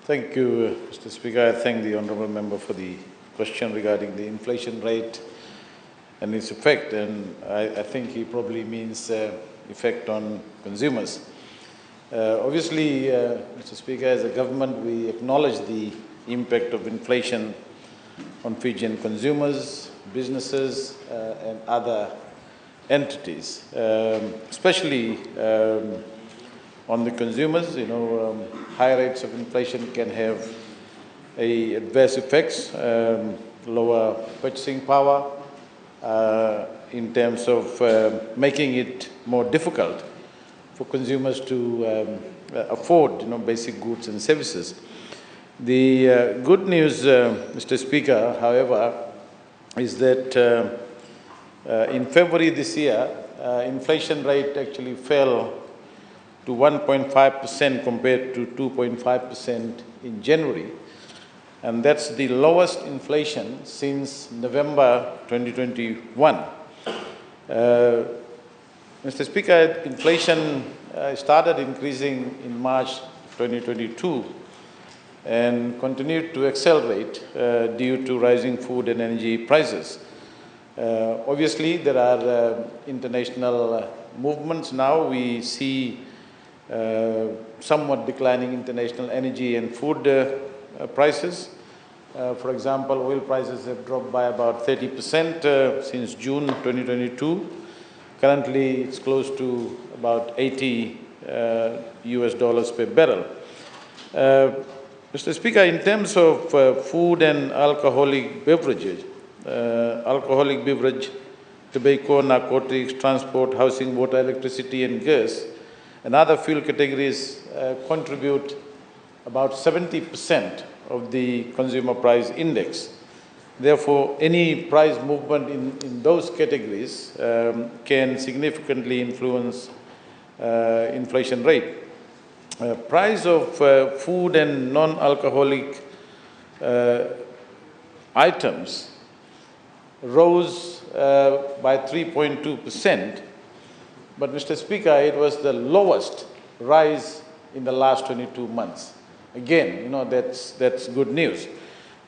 Thank you, Mr. Speaker. I thank the Honourable Member for the question regarding the inflation rate and its effect, and I think he probably means effect on consumers. Obviously, Mr. Speaker, as a government, we acknowledge the impact of inflation on Fijian consumers, businesses, and other entities, especially on the consumers. High rates of inflation can have adverse effects, lower purchasing power, in terms of making it more difficult for consumers to afford, basic goods and services. The good news, Mr. Speaker, however, is that in February this year, inflation rate actually fell to 1.5% compared to 2.5% in January. And that's the lowest inflation since November 2021. Mr. Speaker, inflation started increasing in March 2022 and continued to accelerate due to rising food and energy prices. Obviously, there are international movements now. We see somewhat declining international energy and food prices. For example, oil prices have dropped by about 30% since June 2022. Currently, it's close to about $80 per barrel. Mr. Speaker, in terms of food and alcoholic beverages, tobacco, narcotics, transport, housing, water, electricity, and gas, and other fuel categories contribute about 70% of the consumer price index. Therefore, any price movement in those categories can significantly influence inflation rate. Price of food and non-alcoholic items rose by 3.2%. But, Mr. Speaker, it was the lowest rise in the last 22 months. Again, that's good news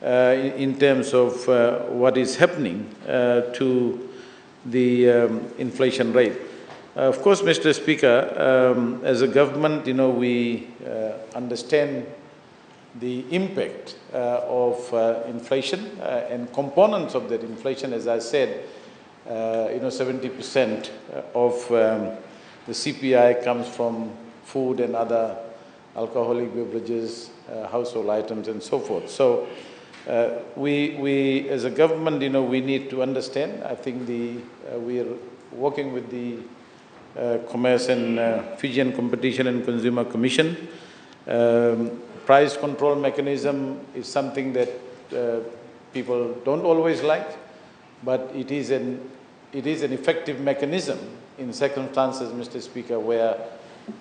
in terms of what is happening to the inflation rate. Of course, Mr. Speaker, as a government, we understand the impact of inflation and components of that inflation. As I said, 70% of the CPI comes from food and other alcoholic beverages, household items, and so forth. So we as a government, we need to understand. I think we are working with the Commerce and Fijian Competition and Consumer Commission. Price control mechanism is something that people don't always like, but it is an effective mechanism in circumstances, Mr. Speaker, where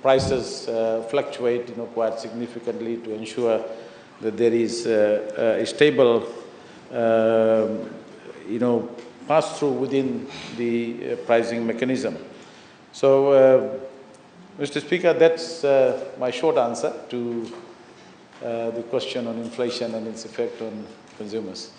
prices fluctuate quite significantly, to ensure that there is a stable pass-through within the pricing mechanism. So, Mr. Speaker, that's my short answer to the question on inflation and its effect on consumers.